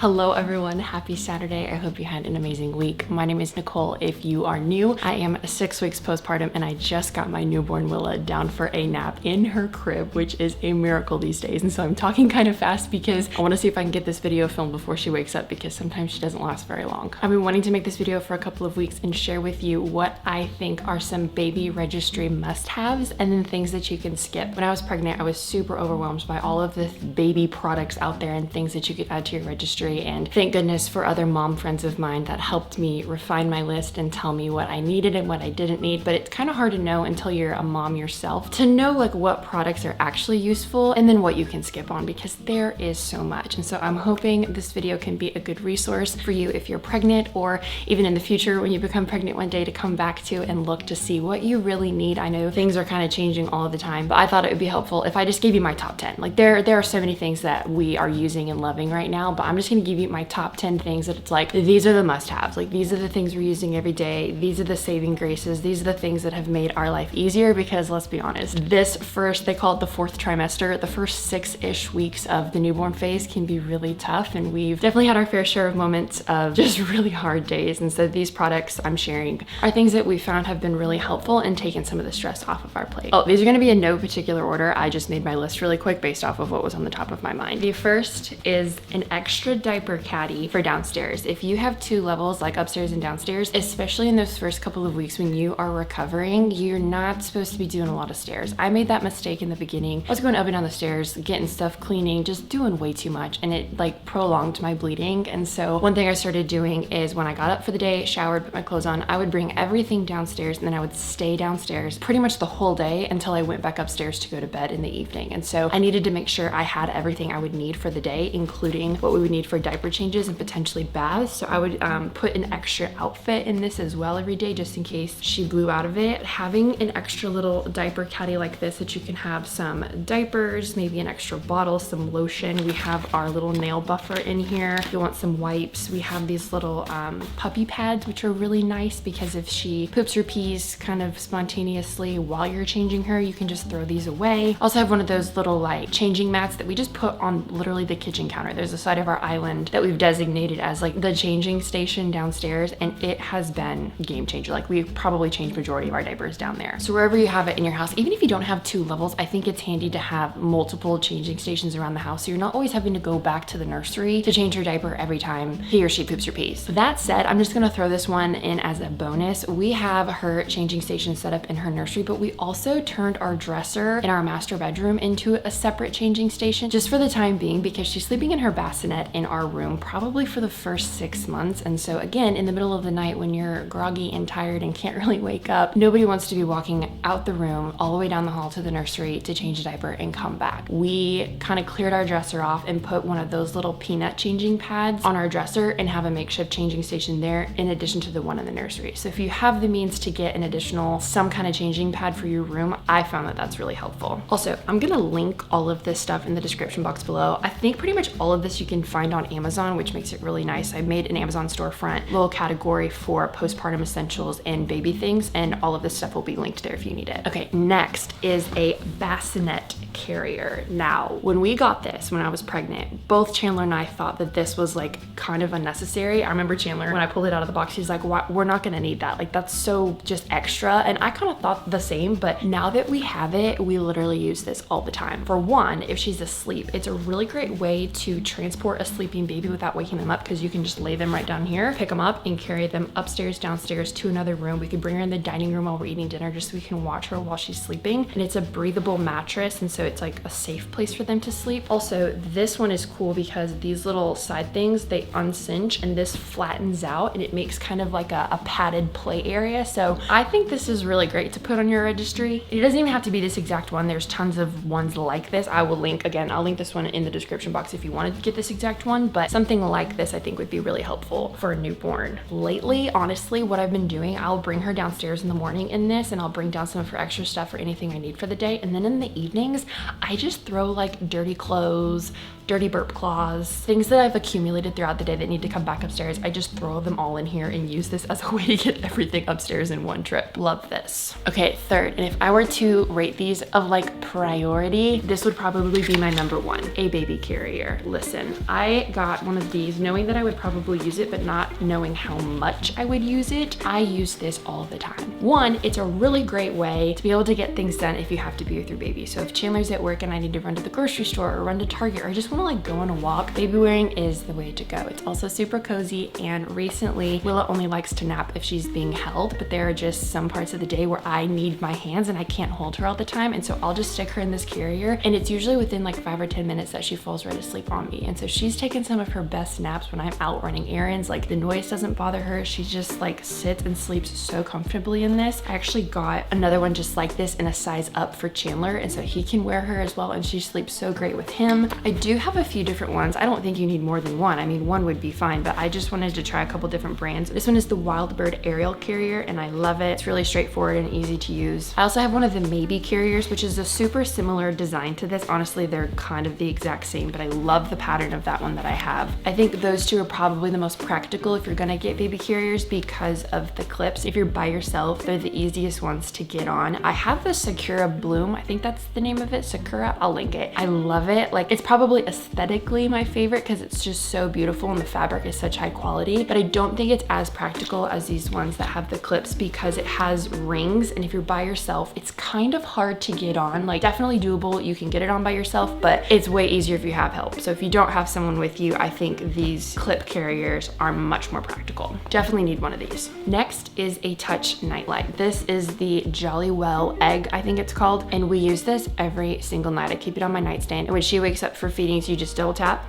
Hello everyone, happy Saturday. I hope you had an amazing week. My name is Nicole. If you are new, I am 6 weeks postpartum and I just got my newborn Willa down for a nap in her crib, which is a miracle these days. And so I'm talking kind of fast because I want to see if I can get this video filmed before she wakes up, because sometimes she doesn't last very long. I've been wanting to make this video for a couple of weeks and share with you what I think are some baby registry must-haves and then things that you can skip. When I was pregnant, I was super overwhelmed by all of the baby products out there and things that you could add to your registry. And thank goodness for other mom friends of mine that helped me refine my list and tell me what I needed and what I didn't need. But it's kind of hard to know until you're a mom yourself to know like what products are actually useful and then what you can skip on, because there is so much. And so I'm hoping this video can be a good resource for you if you're pregnant, or even in the future when you become pregnant one day, to come back to and look to see what you really need. I know things are kind of changing all the time, but I thought it would be helpful if I just gave you my top 10. Like there are so many things that we are using and loving right now, but I'm just gonna give you my top 10 things that it's like, these are the must-haves. Like these are the things we're using every day. These are the saving graces. These are the things that have made our life easier, because let's be honest, this first, they call it the fourth trimester, the first 6-ish weeks of the newborn phase can be really tough. And we've definitely had our fair share of moments of just really hard days. And so these products I'm sharing are things that we found have been really helpful and taken some of the stress off of our plate. Oh, these are gonna be in no particular order. I just made my list really quick based off of what was on the top of my mind. The first is an extra diaper caddy for downstairs. If you have 2 levels, like upstairs and downstairs, especially in those first couple of weeks when you are recovering, you're not supposed to be doing a lot of stairs. I made that mistake in the beginning. I was going up and down the stairs, getting stuff, cleaning, just doing way too much, and it like prolonged my bleeding. And so one thing I started doing is when I got up for the day, showered, put my clothes on, I would bring everything downstairs, and then I would stay downstairs pretty much the whole day until I went back upstairs to go to bed in the evening. And so I needed to make sure I had everything I would need for the day, including what we would need for diaper changes and potentially baths. So I would put an extra outfit in this as well every day, just in case she blew out of it. Having an extra little diaper caddy like this that you can have some diapers, maybe an extra bottle, some lotion. We have our little nail buffer in here. If you want some wipes, we have these little puppy pads, which are really nice because if she poops or pees kind of spontaneously while you're changing her, you can just throw these away. Also have one of those little like changing mats that we just put on literally the kitchen counter. There's a side of our island that we've designated as like the changing station downstairs, and it has been a game changer. Like we've probably changed majority of our diapers down there. So wherever you have it in your house, even if you don't have 2 levels, I think it's handy to have multiple changing stations around the house, so you're not always having to go back to the nursery to change her diaper every time he or she poops or pees. That said, I'm just gonna throw this one in as a bonus. We have her changing station set up in her nursery, but we also turned our dresser in our master bedroom into a separate changing station just for the time being, because she's sleeping in her bassinet in our room probably for the first 6 months. And so again, in the middle of the night when you're groggy and tired and can't really wake up, nobody wants to be walking out the room all the way down the hall to the nursery to change a diaper and come back. We kind of cleared our dresser off and put one of those little peanut changing pads on our dresser and have a makeshift changing station there in addition to the one in the nursery. So if you have the means to get an additional some kind of changing pad for your room, I found that that's really helpful. Also, I'm gonna link all of this stuff in the description box below. I think pretty much all of this you can find on Amazon, which makes it really nice. I made an Amazon storefront little category for postpartum essentials and baby things, and all of this stuff will be linked there if you need it. Okay, next is a bassinet carrier. Now, when we got this, when I was pregnant, both Chandler and I thought that this was like kind of unnecessary. I remember Chandler, when I pulled it out of the box, he's like, we're not gonna need that. Like that's so just extra. And I kind of thought the same, but now that we have it, we literally use this all the time. For one, if she's asleep, it's a really great way to transport a sleeping baby without waking them up, because you can just lay them right down here, pick them up and carry them upstairs, downstairs to another room. We could bring her in the dining room while we're eating dinner just so we can watch her while she's sleeping. And it's a breathable mattress, and so it's like a safe place for them to sleep. Also, this one is cool because these little side things, they uncinch and this flattens out and it makes kind of like a padded play area. So I think this is really great to put on your registry. It doesn't even have to be this exact one. There's tons of ones like this. I will link, again, I'll link this one in the description box if you wanted to get this exact one, but something like this I think would be really helpful for a newborn. Lately, honestly, what I've been doing, I'll bring her downstairs in the morning in this, and I'll bring down some of her extra stuff or anything I need for the day. And then in the evenings, I just throw like dirty clothes, dirty burp cloths, things that I've accumulated throughout the day that need to come back upstairs. I just throw them all in here and use this as a way to get everything upstairs in one trip. Love this. Okay, third, and if I were to rate these of like priority, this would probably be my number one, a baby carrier. Listen, I got one of these knowing that I would probably use it, but not knowing how much I would use it. I use this all the time. One, it's a really great way to be able to get things done if you have to be with your baby. So if Chandler's at work and I need to run to the grocery store or run to Target, or I just want to like go on a walk, baby wearing is the way to go. It's also super cozy, and recently Willa only likes to nap if she's being held, but there are just some parts of the day where I need my hands and I can't hold her all the time, and so I'll just stick her in this carrier, and it's usually within like 5 or 10 minutes that she falls right asleep on me. And so she's taken some of her best naps when I'm out running errands. Like the noise doesn't bother her. She just like sits and sleeps so comfortably in this. I actually got another one just like this in a size up for Chandler, and so he can wear her as well, and she sleeps so great with him. I do have a few different ones. I don't think you need more than one. I mean, one would be fine, but I just wanted to try a couple different brands. This one is the Wildbird Aerial Carrier, and I love it. It's really straightforward and easy to use. I also have one of the Maybe carriers, which is a super similar design to this. Honestly, they're kind of the exact same, but I love the pattern of that one that I have. I think those two are probably the most practical if you're gonna get baby carriers because of the clips. If you're by yourself, they're the easiest ones to get on. I have the Sakura Bloom. I think that's the name of it, Sakura. I'll link it. I love it. Like, it's probably aesthetically my favorite because it's just so beautiful and the fabric is such high quality, but I don't think it's as practical as these ones that have the clips because it has rings, and if you're by yourself, it's kind of hard to get on. Like, definitely doable. You can get it on by yourself, but it's way easier if you have help. So if you don't have someone with you, I think these clip carriers are much more practical. Definitely need one of these. Next is a touch nightlight. This is the Jolly Well Egg, I think it's called, and we use this every single night. I keep it on my nightstand, and when she wakes up for feedings, you just double tap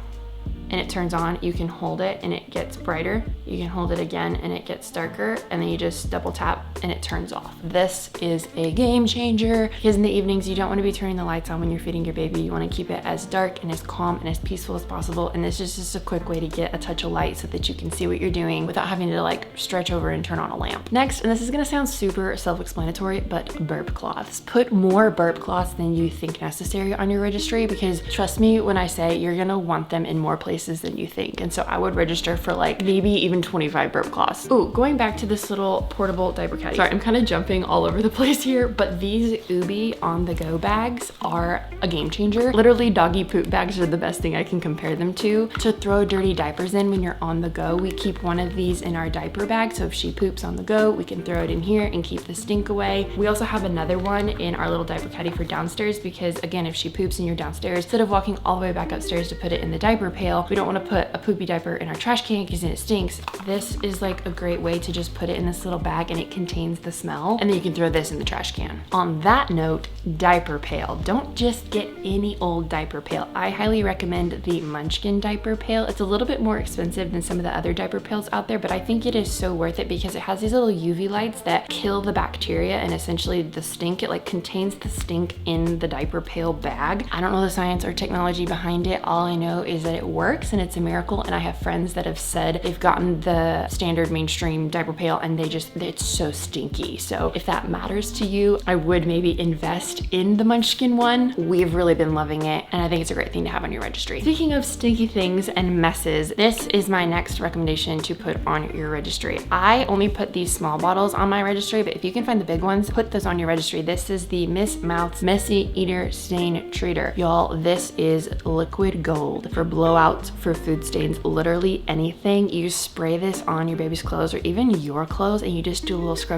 and it turns on. You can hold it and it gets brighter. You can hold it again and it gets darker, and then you just double tap and it turns off. This is a game changer because in the evenings you don't want to be turning the lights on when you're feeding your baby. You want to keep it as dark and as calm and as peaceful as possible, and this is just a quick way to get a touch of light so that you can see what you're doing without having to like stretch over and turn on a lamp. Next, and this is going to sound super self-explanatory, but burp cloths. Put more burp cloths than you think necessary on your registry, because trust me when I say you're going to want them in more places than you think. And so I would register for like maybe even 25 burp cloths. Ooh, going back to this little portable diaper caddy. Sorry, I'm kind of jumping all over the place here, but these Ubi on the go bags are a game changer. Literally, doggy poop bags are the best thing I can compare them to throw dirty diapers in when you're on the go. We keep one of these in our diaper bag, so if she poops on the go, we can throw it in here and keep the stink away. We also have another one in our little diaper caddy for downstairs, because again, if she poops and you're downstairs, instead of walking all the way back upstairs to put it in the diaper pail, we don't want to put a poopy diaper in our trash can because then it stinks. This is like a great way to just put it in this little bag, and it contains the smell, and then you can throw this in the trash can. On that note, diaper pail. Don't just get any old diaper pail. I highly recommend the Munchkin diaper pail. It's a little bit more expensive than some of the other diaper pails out there, but I think it is so worth it because it has these little UV lights that kill the bacteria and essentially the stink. It like contains the stink in the diaper pail bag. I don't know the science or technology behind it. All I know is that it works and it's a miracle, and I have friends that have said they've gotten the standard mainstream diaper pail and it's so stinky. So if that matters to you, I would maybe invest in the Munchkin one. We've really been loving it, and I think it's a great thing to have on your registry. Speaking of stinky things and messes, this is my next recommendation to put on your registry. I only put these small bottles on my registry, but if you can find the big ones, put those on your registry. This is the Miss Mouth's Messy Eater Stain Treater. Y'all, this is liquid gold for blowouts, for food stains, literally anything. You spray this on your baby's clothes or even your clothes, and you just do a little scrub,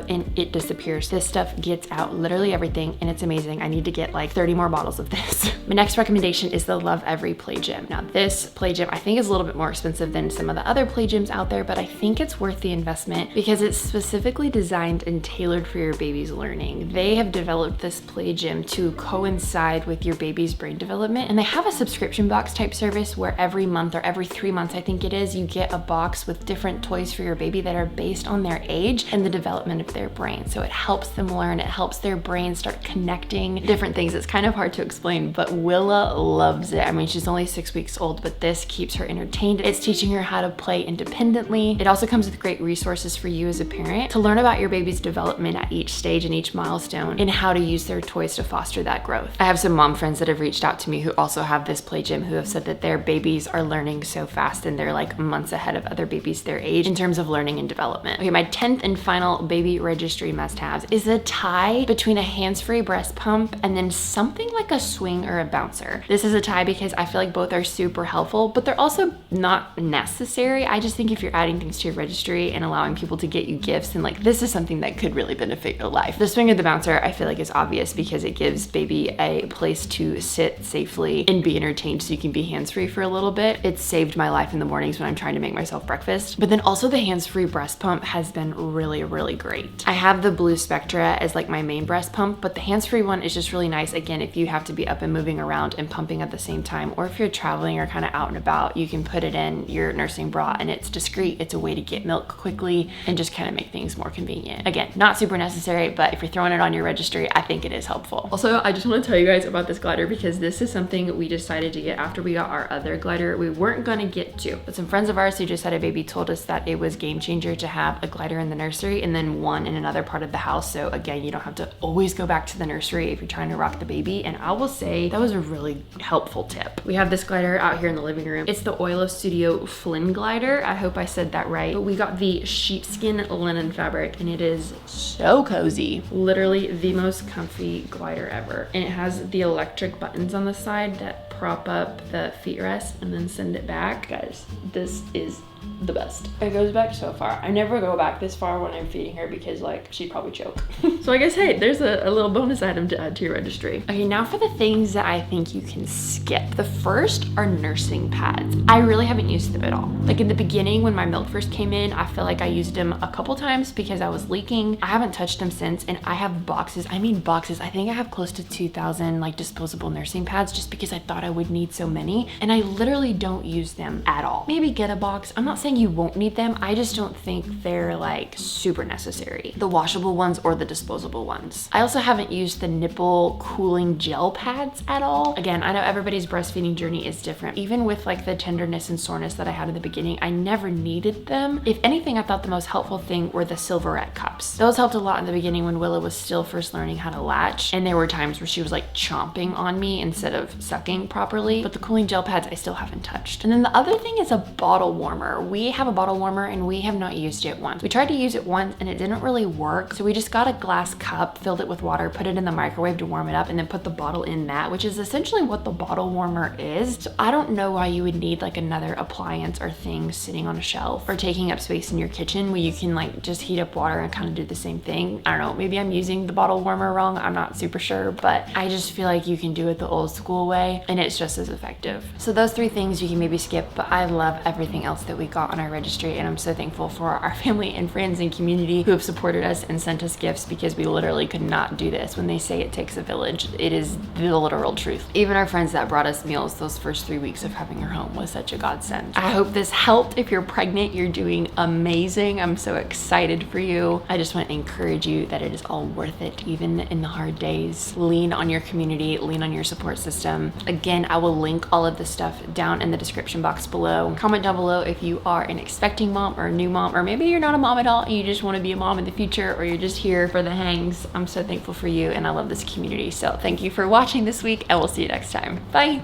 and it disappears. This stuff gets out literally everything, and it's amazing. I need to get like 30 more bottles of this. My next recommendation is the Love Every Play Gym. Now this play gym I think is a little bit more expensive than some of the other play gyms out there, but I think it's worth the investment because it's specifically designed and tailored for your baby's learning. They have developed this play gym to coincide with your baby's brain development, and they have a subscription box type service where every month or every 3 months, I think it is, you get a box with different toys for your baby that are based on their age and the development of their brain. So it helps them learn, it helps their brain start connecting different things. It's kind of hard to explain, but Willa loves it. I mean, she's only 6 weeks old, but this keeps her entertained. It's teaching her how to play independently. It also comes with great resources for you as a parent to learn about your baby's development at each stage and each milestone and how to use their toys to foster that growth. I have some mom friends that have reached out to me who also have this play gym who have said that their babies are learning so fast and they're like months ahead of other babies their age in terms of learning and development. Okay, my 10th and final baby registry must-haves is a tie between a hands-free breast pump and then something like a swing or a bouncer. This is a tie because I feel like both are super helpful, but they're also not necessary. I just think if you're adding things to your registry and allowing people to get you gifts, then like this is something that could really benefit your life. The swing or the bouncer I feel like is obvious because it gives baby a place to sit safely and be entertained so you can be hands-free for a little bit. It's saved my life in the mornings when I'm trying to make myself breakfast. But then also the hands-free breast pump has been really, really great. I have the blue Spectra as like my main breast pump, but the hands-free one is just really nice. Again, if you have to be up and moving around and pumping at the same time, or if you're traveling or kind of out and about, you can put it in your nursing bra and it's discreet. It's a way to get milk quickly and just kind of make things more convenient. Again, not super necessary, but if you're throwing it on your registry, I think it is helpful. Also, I just want to tell you guys about this glider because this is something we decided to get after we got our other glider. We weren't gonna get to, but some friends of ours who just had a baby told us that it was game changer to have a glider in the nursery and then one in another part of the house. So again, you don't have to always go back to the nursery if you're trying to rock the baby. And I will say that was a really helpful tip. We have this glider out here in the living room. It's the Oilo Studio Flynn glider. I hope I said that right. But we got the sheepskin linen fabric and it is so cozy. Literally the most comfy glider ever. And it has the electric buttons on the side that prop up the feet rest and then send it back. Guys, this is the best. It goes back so far. I never go back this far when I'm feeding her because like she'd probably choke. So I guess, hey, there's a little bonus item to add to your registry. Okay, now for the things that I think you can skip. The first are nursing pads. I really haven't used them at all. Like in the beginning when my milk first came in, I feel like I used them a couple times because I was leaking. I haven't touched them since, and I have boxes. I mean boxes. I think I have close to 2,000 like disposable nursing pads just because I thought I would need so many, and I literally don't use them at all. Maybe get a box. I'm not saying you won't need them. I just don't think they're like super necessary. The washable ones or the disposable ones. I also haven't used the nipple cooling gel pads at all. Again, I know everybody's breastfeeding journey is different. Even with like the tenderness and soreness that I had in the beginning, I never needed them. If anything, I thought the most helpful thing were the Silverette cups. Those helped a lot in the beginning when Willa was still first learning how to latch, and there were times where she was like chomping on me instead of sucking properly. But the cooling gel pads I still haven't touched. And then the other thing is a bottle warmer. We have a bottle warmer and we have not used it once. We tried to use it once and it didn't really work. So we just got a glass cup, filled it with water, put it in the microwave to warm it up, and then put the bottle in that, which is essentially what the bottle warmer is. So I don't know why you would need like another appliance or thing sitting on a shelf or taking up space in your kitchen when you can like just heat up water and kind of do the same thing. I don't know, maybe I'm using the bottle warmer wrong. I'm not super sure, but I just feel like you can do it the old school way and it's just as effective. So those 3 things you can maybe skip, but I love everything else that we got on our registry, and I'm so thankful for our family and friends and community who have supported us and sent us gifts because we literally could not do this. When they say it takes a village, it is the literal truth. Even our friends that brought us meals those first 3 weeks of having her home was such a godsend. I hope this helped. If you're pregnant, you're doing amazing. I'm so excited for you. I just want to encourage you that it is all worth it, even in the hard days. Lean on your community, lean on your support system. Again, I will link all of this stuff down in the description box below. Comment down below if you are an expecting mom or a new mom, or maybe you're not a mom at all and you just want to be a mom in the future, or you're just here for the hangs. I'm so thankful for you and I love this community. So thank you for watching this week and we'll see you next time. Bye.